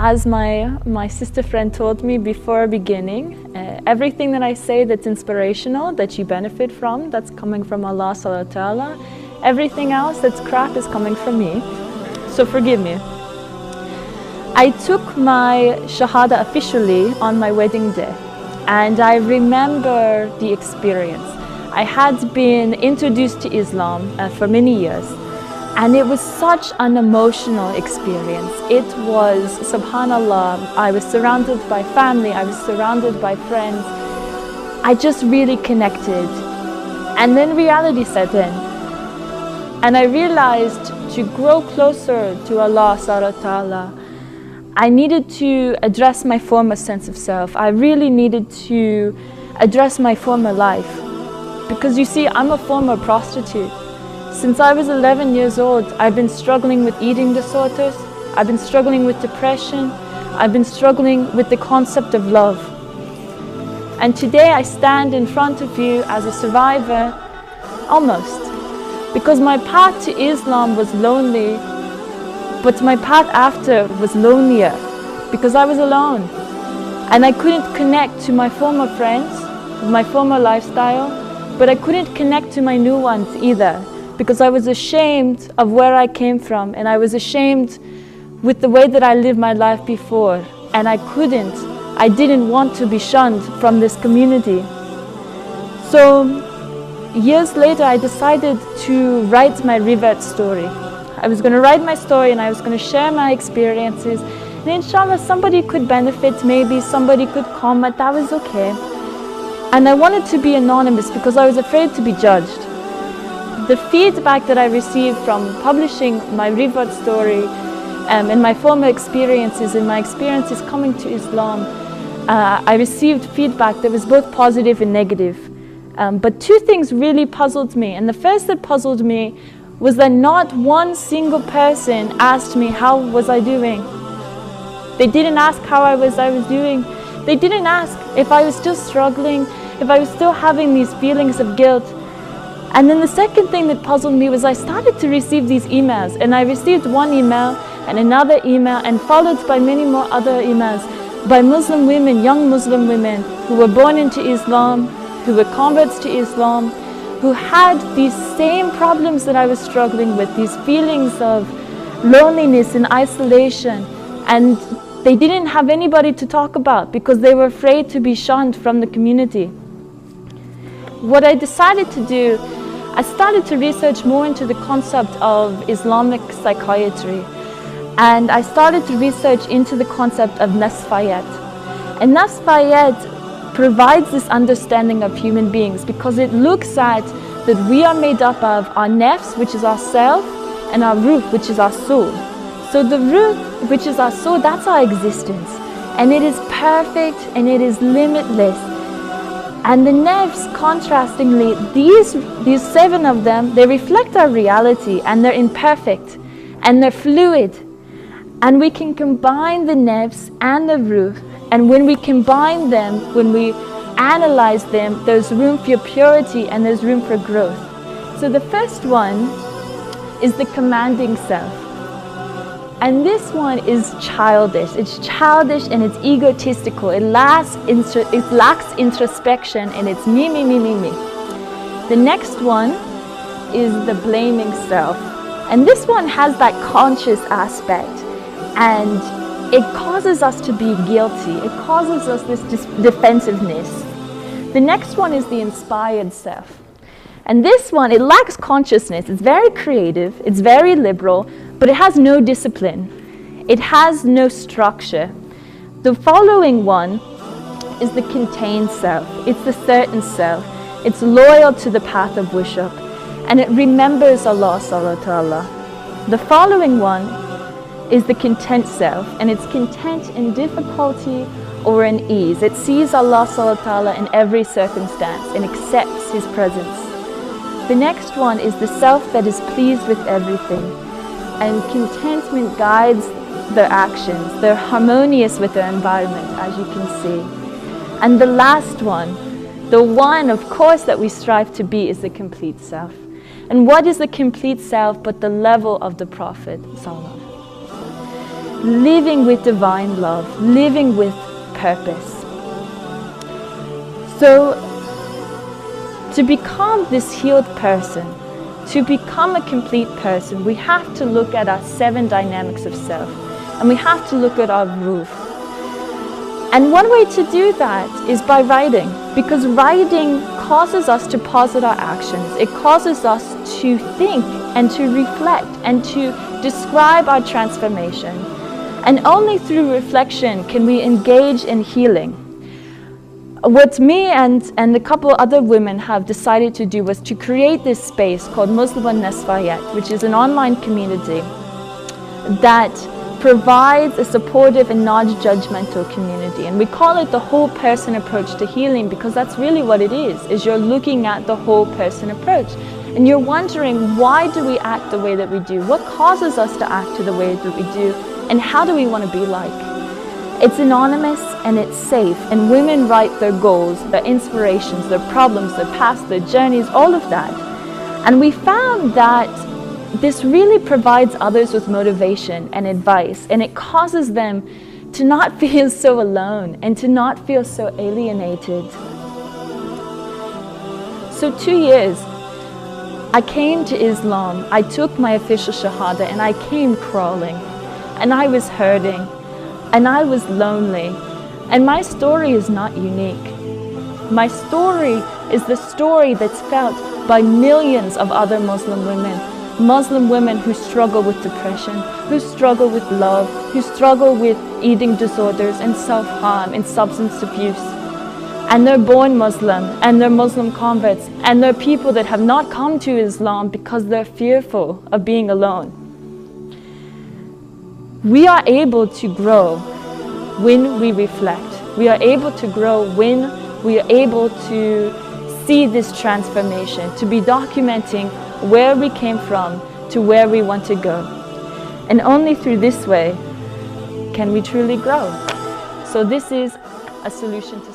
as my sister friend told me before beginning, everything that I say that's inspirational, that you benefit from, that's coming from Allah subhanahu wa ta'ala. Everything else that's crap is coming from me. So forgive me. I took my Shahada officially on my wedding day, and I remember the experience. I had been introduced to Islam for many years, and it was such an emotional experience. It was, subhanallah, I was surrounded by family, I was surrounded by friends. I just really connected. And then reality set in. And I realized to grow closer to Allah subhanahu wa ta'ala, I needed to address my former sense of self. I really needed to address my former life. Because you see, I'm a former prostitute. Since I was 11 years old, I've been struggling with eating disorders. I've been struggling with depression. I've been struggling with the concept of love. And today I stand in front of you as a survivor, almost. Because my path to Islam was lonely, but my path after was lonelier, because I was alone. And I couldn't connect to my former friends, my former lifestyle, but I couldn't connect to my new ones either, because I was ashamed of where I came from, and I was ashamed with the way that I lived my life before. And I didn't want to be shunned from this community. So years later, I decided to write my revert story. I was going to write my story and I was going to share my experiences. And inshallah, somebody could benefit, maybe somebody could comment, that was okay. And I wanted to be anonymous because I was afraid to be judged. The feedback that I received from publishing my revert story and my former experiences and my experiences coming to Islam, I received feedback that was both positive and negative. But two things really puzzled me. And the first that puzzled me was that not one single person asked me how was I doing. They didn't ask how I was doing. They didn't ask if I was still struggling, if I was still having these feelings of guilt. And then the second thing that puzzled me was I started to receive these emails, and I received one email and another email, and followed by many more other emails by Muslim women, young Muslim women who were born into Islam, who were converts to Islam, who had these same problems that I was struggling with, these feelings of loneliness and isolation, and they didn't have anybody to talk about because they were afraid to be shunned from the community. What I decided to do, I started to research more into the concept of Islamic psychiatry, and I started to research into the concept of Nasfayat. And Nasfayat provides this understanding of human beings because it looks at that we are made up of our nafs, which is our self, and our ruh, which is our soul. So the ruh, which is our soul, that's our existence. And it is perfect and it is limitless. And the nafs, contrastingly, these seven of them, they reflect our reality, and they're imperfect and they're fluid. And we can combine the nafs and the ruh. And when we combine them, when we analyze them, there's room for purity and there's room for growth. So the first one is the commanding self. And this one is childish. It's childish and it's egotistical. It lacks introspection, and it's me, me, me, me, me. The next one is the blaming self. And this one has that conscious aspect. And it causes us to be guilty. It causes us this defensiveness. The next one is the inspired self. And this one, it lacks consciousness. It's very creative, it's very liberal, but it has no discipline. It has no structure. The following one is the contained self. It's the certain self. It's loyal to the path of worship. And it remembers Allah subhanahu wa ta'ala. The following one is the content self, and it's content in difficulty or in ease. It sees Allah subhanahu wa ta'ala in every circumstance and accepts His presence. The next one is the self that is pleased with everything, and contentment guides their actions. They're harmonious with their environment, as you can see. And the last one, the one of course that we strive to be, is the complete self. And what is the complete self but the level of the Prophet sallallahu alaihi wasallam? living with divine love, living with purpose. So, to become this healed person, to become a complete person, we have to look at our 7 dynamics of self, and we have to look at our roof. And one way to do that is by writing, because writing causes us to pause our actions. It causes us to think and to reflect and to describe our transformation. And only through reflection can we engage in healing. What me and a couple other women have decided to do was to create this space called Muslim Nesfayet, which is an online community that provides a supportive and non-judgmental community. And we call it the whole person approach to healing, because that's really what it is you're looking at the whole person approach. And you're wondering, why do we act the way that we do? What causes us to act the way that we do? And how do we want to be like? It's anonymous and it's safe, and women write their goals, their inspirations, their problems, their past, their journeys, all of that. And we found that this really provides others with motivation and advice, and it causes them to not feel so alone and to not feel so alienated. So 2 years, I came to Islam, I took my official Shahada, and I came crawling, and I was hurting, and I was lonely. And my story is not unique. My story is the story that's felt by millions of other Muslim women who struggle with depression, who struggle with love, who struggle with eating disorders and self-harm and substance abuse. And they're born Muslim, and they're Muslim converts, and they're people that have not come to Islam because they're fearful of being alone. We are able to grow when we reflect. We are able to grow when we are able to see this transformation, to be documenting where we came from to where we want to go. And only through this way can we truly grow. So this is a solution to